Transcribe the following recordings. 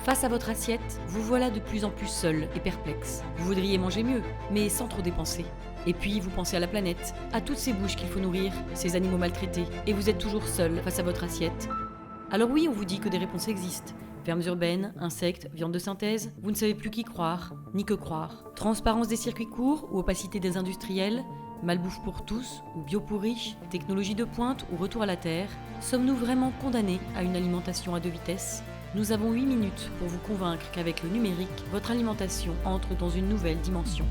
Face à votre assiette, vous voilà de plus en plus seul et perplexe. Vous voudriez manger mieux, mais sans trop dépenser. Et puis vous pensez à la planète, à toutes ces bouches qu'il faut nourrir, ces animaux maltraités, et vous êtes toujours seul face à votre assiette. Alors oui, on vous dit que des réponses existent. Fermes urbaines, insectes, viande de synthèse, vous ne savez plus qui croire, ni que croire. Transparence des circuits courts ou opacité des industriels, malbouffe pour tous ou bio pour riches, technologie de pointe ou retour à la terre, sommes-nous vraiment condamnés à une alimentation à deux vitesses ? Nous avons 8 minutes pour vous convaincre qu'avec le numérique, votre alimentation entre dans une nouvelle dimension.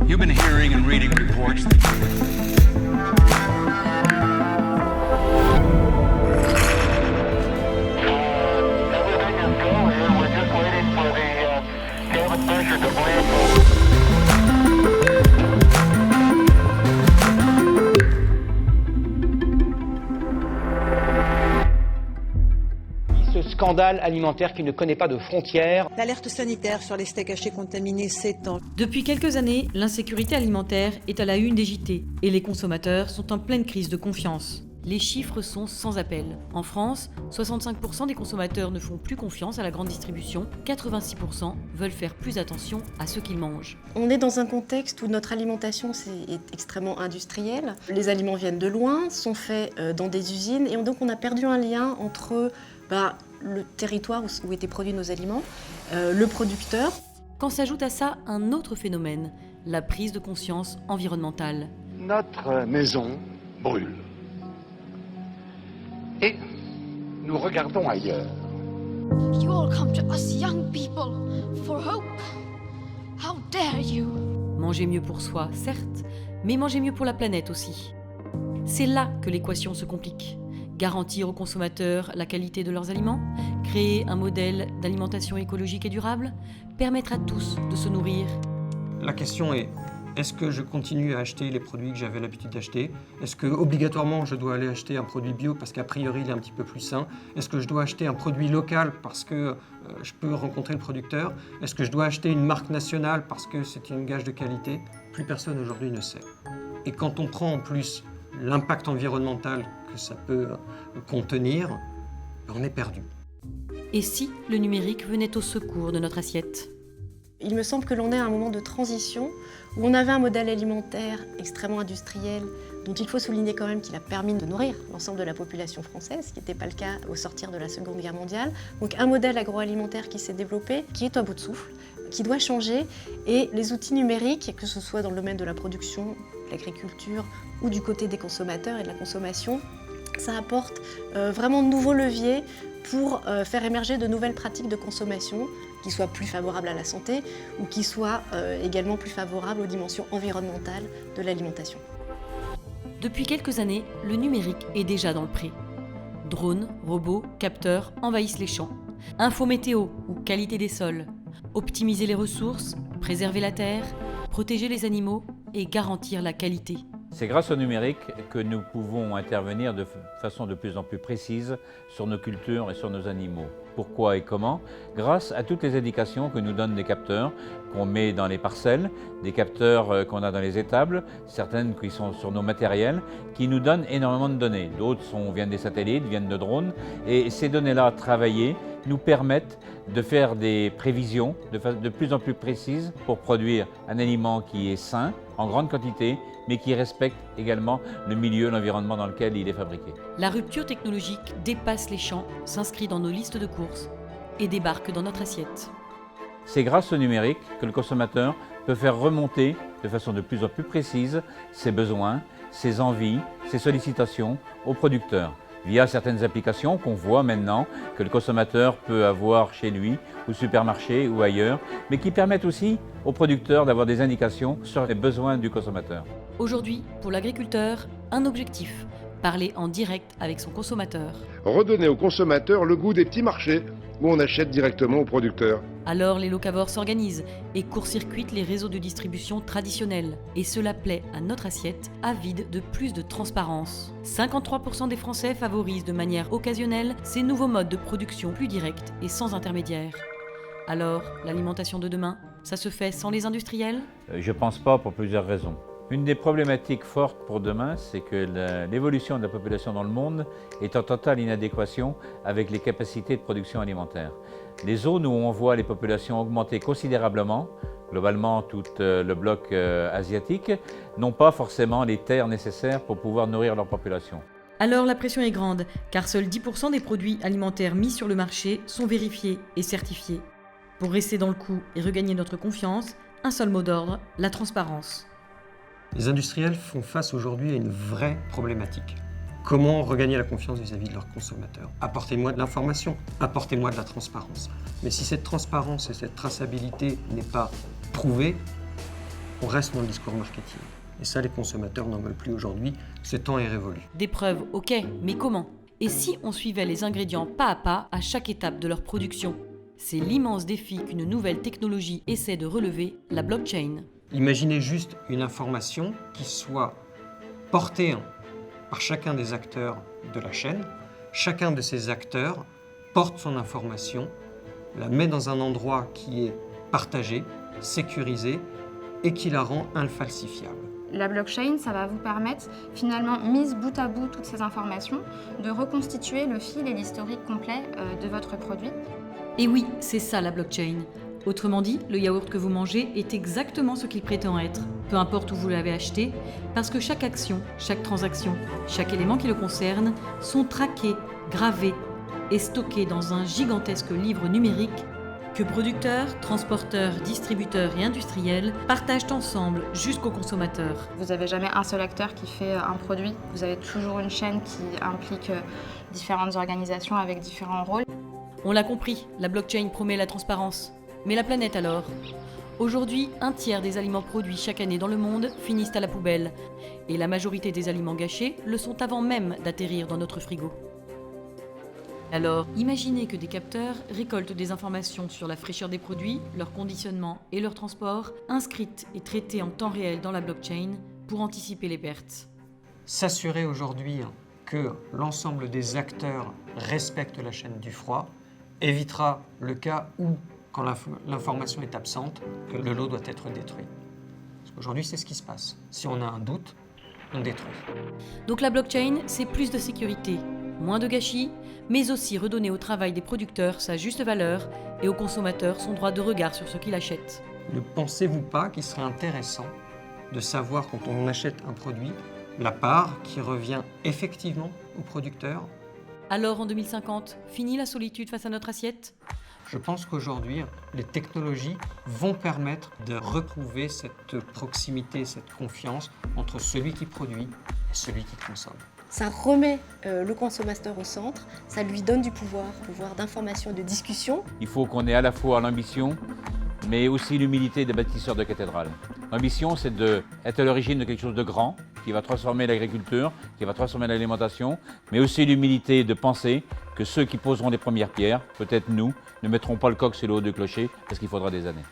You've been hearing and reading reports that Ce scandale alimentaire qui ne connaît pas de frontières. L'alerte sanitaire sur les steaks hachés contaminés s'étend. Depuis quelques années, l'insécurité alimentaire est à la une des JT et les consommateurs sont en pleine crise de confiance. Les chiffres sont sans appel. En France, 65% des consommateurs ne font plus confiance à la grande distribution, 86% veulent faire plus attention à ce qu'ils mangent. On est dans un contexte où notre alimentation est extrêmement industrielle. Les aliments viennent de loin, sont faits dans des usines et donc on a perdu un lien entre le territoire où étaient produits nos aliments, le producteur. Quand s'ajoute à ça un autre phénomène, la prise de conscience environnementale. Notre maison brûle. Et nous regardons ailleurs. You all come to us young people for hope. How dare you? Manger mieux pour soi, certes, mais manger mieux pour la planète aussi. C'est là que l'équation se complique. Garantir aux consommateurs la qualité de leurs aliments, créer un modèle d'alimentation écologique et durable, permettre à tous de se nourrir. La question est, est-ce que je continue à acheter les produits que j'avais l'habitude d'acheter ? Est-ce que obligatoirement je dois aller acheter un produit bio parce qu'a priori il est un petit peu plus sain ? Est-ce que je dois acheter un produit local parce que je peux rencontrer le producteur ? Est-ce que je dois acheter une marque nationale parce que c'est une gage de qualité ? Plus personne aujourd'hui ne sait. Et quand on prend en plus l'impact environnemental que ça peut contenir, on est perdu. Et si le numérique venait au secours de notre assiette ? Il me semble que l'on est à un moment de transition où on avait un modèle alimentaire extrêmement industriel dont il faut souligner quand même qu'il a permis de nourrir l'ensemble de la population française, ce qui n'était pas le cas au sortir de la Seconde Guerre mondiale. Donc un modèle agroalimentaire qui s'est développé, qui est à bout de souffle, qui doit changer et les outils numériques, que ce soit dans le domaine de la production, de l'agriculture ou du côté des consommateurs et de la consommation, ça apporte vraiment de nouveaux leviers pour faire émerger de nouvelles pratiques de consommation qui soient plus favorables à la santé ou qui soient également plus favorables aux dimensions environnementales de l'alimentation. Depuis quelques années, le numérique est déjà dans le pré. Drones, robots, capteurs envahissent les champs. Info météo ou qualité des sols. Optimiser les ressources, préserver la terre, protéger les animaux et garantir la qualité. C'est grâce au numérique que nous pouvons intervenir de façon de plus en plus précise sur nos cultures et sur nos animaux. Pourquoi et comment ? Grâce à toutes les indications que nous donnent des capteurs qu'on met dans les parcelles, des capteurs qu'on a dans les étables, certaines qui sont sur nos matériels, qui nous donnent énormément de données. D'autres viennent des satellites, viennent de drones, et ces données-là travaillées nous permettent de faire des prévisions de plus en plus précises pour produire un aliment qui est sain, en grande quantité, mais qui respecte également le milieu, l'environnement dans lequel il est fabriqué. La rupture technologique dépasse les champs, s'inscrit dans nos listes de courses et débarque dans notre assiette. C'est grâce au numérique que le consommateur peut faire remonter de façon de plus en plus précise ses besoins, ses envies, ses sollicitations aux producteurs, via certaines applications qu'on voit maintenant que le consommateur peut avoir chez lui, au supermarché ou ailleurs, mais qui permettent aussi aux producteurs d'avoir des indications sur les besoins du consommateur. Aujourd'hui, pour l'agriculteur, un objectif, parler en direct avec son consommateur. Redonner aux consommateurs le goût des petits marchés où on achète directement aux producteurs. Alors les locavores s'organisent et court-circuitent les réseaux de distribution traditionnels. Et cela plaît à notre assiette, avide de plus de transparence. 53% des Français favorisent de manière occasionnelle ces nouveaux modes de production plus directs et sans intermédiaire. Alors, l'alimentation de demain, Ça se fait sans les industriels? Je ne pense pas pour plusieurs raisons. Une des problématiques fortes pour demain, c'est que l'évolution de la population dans le monde est en totale inadéquation avec les capacités de production alimentaire. Les zones où on voit les populations augmenter considérablement, globalement tout le bloc asiatique, n'ont pas forcément les terres nécessaires pour pouvoir nourrir leur population. Alors la pression est grande, car seuls 10% des produits alimentaires mis sur le marché sont vérifiés et certifiés. Pour rester dans le coup et regagner notre confiance, un seul mot d'ordre, la transparence. Les industriels font face aujourd'hui à une vraie problématique. Comment regagner la confiance vis-à-vis de leurs consommateurs? Apportez-moi de l'information, apportez-moi de la transparence. Mais si cette transparence et cette traçabilité n'est pas prouvée, on reste dans le discours marketing. Et ça, les consommateurs n'en veulent plus aujourd'hui. Ce temps est révolu. Des preuves, ok, mais comment? Et si on suivait les ingrédients pas à pas à chaque étape de leur production? C'est l'immense défi qu'une nouvelle technologie essaie de relever, la blockchain. Imaginez juste une information qui soit portée par chacun des acteurs de la chaîne. Chacun de ces acteurs porte son information, la met dans un endroit qui est partagé, sécurisé et qui la rend infalsifiable. La blockchain, ça va vous permettre, finalement, mise bout à bout toutes ces informations, de reconstituer le fil et l'historique complet de votre produit. Et oui, c'est ça la blockchain. Autrement dit, le yaourt que vous mangez est exactement ce qu'il prétend être, peu importe où vous l'avez acheté, parce que chaque action, chaque transaction, chaque élément qui le concerne sont traqués, gravés et stockés dans un gigantesque livre numérique que producteurs, transporteurs, distributeurs et industriels partagent ensemble jusqu'aux consommateurs. Vous n'avez jamais un seul acteur qui fait un produit, vous avez toujours une chaîne qui implique différentes organisations avec différents rôles. On l'a compris, la blockchain promet la transparence. Mais la planète alors? Aujourd'hui, un tiers des aliments produits chaque année dans le monde finissent à la poubelle. Et la majorité des aliments gâchés le sont avant même d'atterrir dans notre frigo. Alors, imaginez que des capteurs récoltent des informations sur la fraîcheur des produits, leur conditionnement et leur transport, inscrites et traitées en temps réel dans la blockchain pour anticiper les pertes. S'assurer aujourd'hui que l'ensemble des acteurs respectent la chaîne du froid évitera le cas où, quand l'information est absente, que le lot doit être détruit. Parce qu'aujourd'hui, c'est ce qui se passe. Si on a un doute, on détruit. Donc la blockchain, c'est plus de sécurité, moins de gâchis, mais aussi redonner au travail des producteurs sa juste valeur et aux consommateurs son droit de regard sur ce qu'il achète. Ne pensez-vous pas qu'il serait intéressant de savoir, quand on achète un produit, la part qui revient effectivement au producteur? Alors en 2050, fini la solitude face à notre assiette? Je pense qu'aujourd'hui, les technologies vont permettre de retrouver cette proximité, cette confiance entre celui qui produit et celui qui consomme. Ça remet le consommateur au centre, ça lui donne du pouvoir d'information et de discussion. Il faut qu'on ait à la fois l'ambition, mais aussi l'humilité des bâtisseurs de cathédrales. L'ambition, c'est d'être à l'origine de quelque chose de grand, qui va transformer l'agriculture, qui va transformer l'alimentation, mais aussi l'humilité de penser que ceux qui poseront les premières pierres, peut-être nous, ne mettront pas le coq sur le haut du clocher, parce qu'il faudra des années.